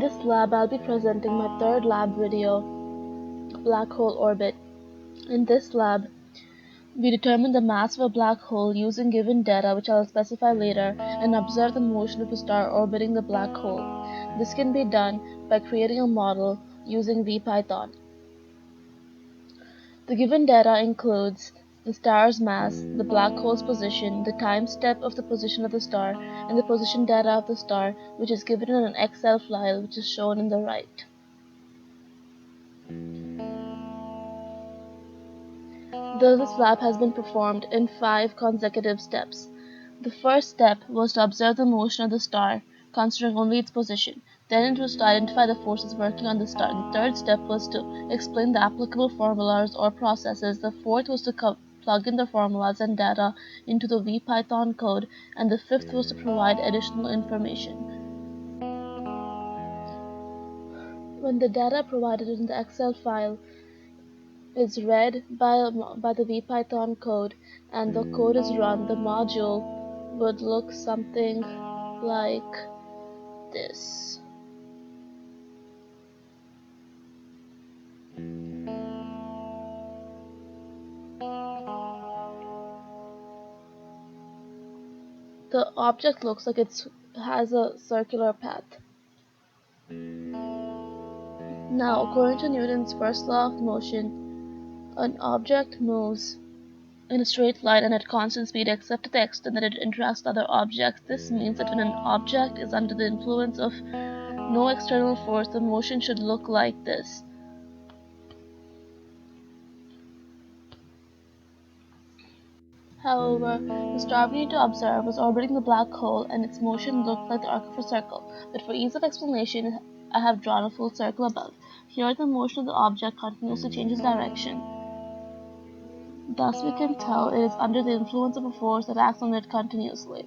this lab, I'll be presenting my third lab video, black hole orbit. In this lab, we determine the mass of a black hole using given data, which I'll specify later, and observe the motion of a star orbiting the black hole. This can be done by creating a model using VPython. The given data includes the star's mass, the black hole's position, the time step of the position of the star, and the position data of the star, which is given in an Excel file, which is shown in the right. This lab has been performed in 5 consecutive steps. The first step was to observe the motion of the star, considering only its position. Then it was to identify the forces working on the star. The third step was to explain the applicable formulas or processes. The fourth was to plug in the formulas and data into the VPython code. And the fifth was to provide additional information. When the data provided in the Excel file is read by the VPython code and the code is run, the module would look something like this. The object looks like it has a circular path. Now, according to Newton's first law of motion, an object moves in a straight line and at constant speed except to the extent that it interacts with other objects. This means that when an object is under the influence of no external force, the motion should look like this. However, the star we need to observe was orbiting the black hole and its motion looked like the arc of a circle, but for ease of explanation, I have drawn a full circle above. Here the motion of the object continuously changes direction. Thus we can tell it is under the influence of a force that acts on it continuously.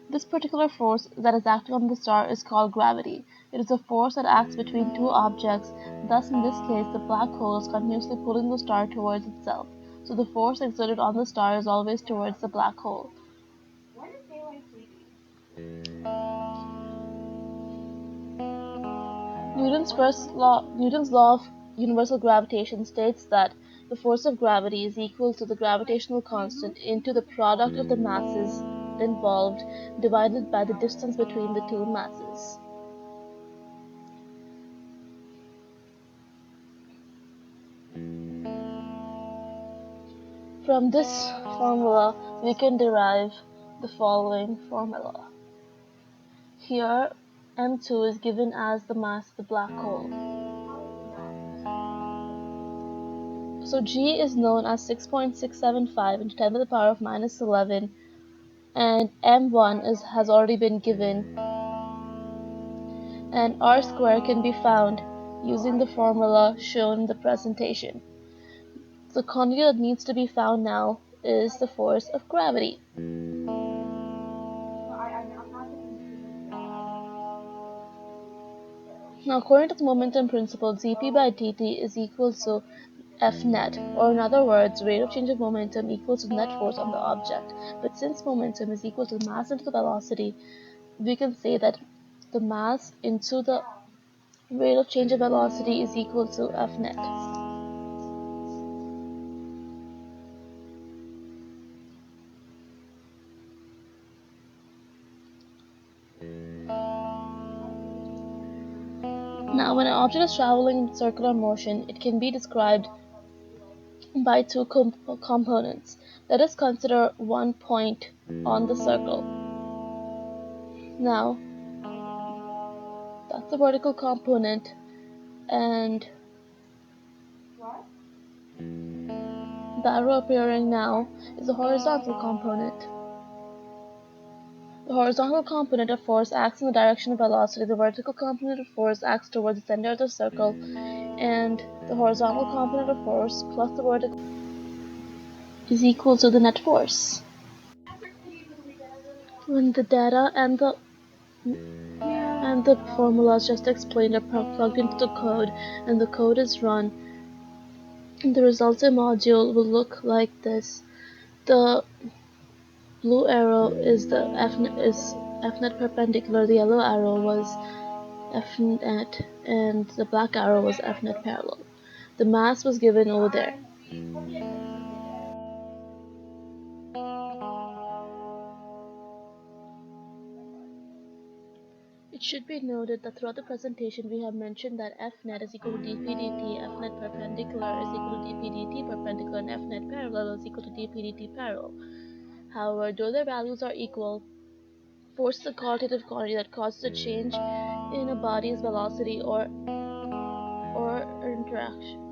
This particular force that is acting on the star is called gravity. It is a force that acts between two objects. Thus, in this case, the black hole is continuously pulling the star towards itself. So the force exerted on the star is always towards the black hole. When is daylight sleeping? Newton's law of universal gravitation states that the force of gravity is equal to the gravitational constant into the product of the masses involved divided by the distance between the two masses. From this formula, we can derive the following formula. Here, m2 is given as the mass of the black hole. So G is known as 6.675 into 10 to the power of minus 11, and m1 has already been given, and r squared can be found using the formula shown in the presentation. The quantity that needs to be found now is the force of gravity. Now, according to the momentum principle, dp by dt is equal to F net, or in other words, rate of change of momentum equals to the net force on the object. But since momentum is equal to the mass into the velocity, we can say that the mass into the rate of change of velocity is equal to F net. Now, when an object is traveling in circular motion, it can be described by two components. Let us consider one point on the circle. Now, that's the vertical component, and the arrow appearing now is the horizontal component. The horizontal component of force acts in the direction of velocity. The vertical component of force acts towards the center of the circle, and the horizontal component of force plus the vertical is equal to the net force. When the data and the formulas just explained are plugged into the code and the code is run, the resulting module will look like this. The blue arrow is the F net perpendicular, the yellow arrow was Fnet, and the black arrow was Fnet parallel. The mass was given over there. It should be noted that throughout the presentation we have mentioned that Fnet is equal to dp dt, Fnet perpendicular is equal to dp dt perpendicular, and Fnet parallel is equal to dp dt parallel. However, though their values are equal, force is a qualitative quantity that causes a change in a body's velocity or interaction.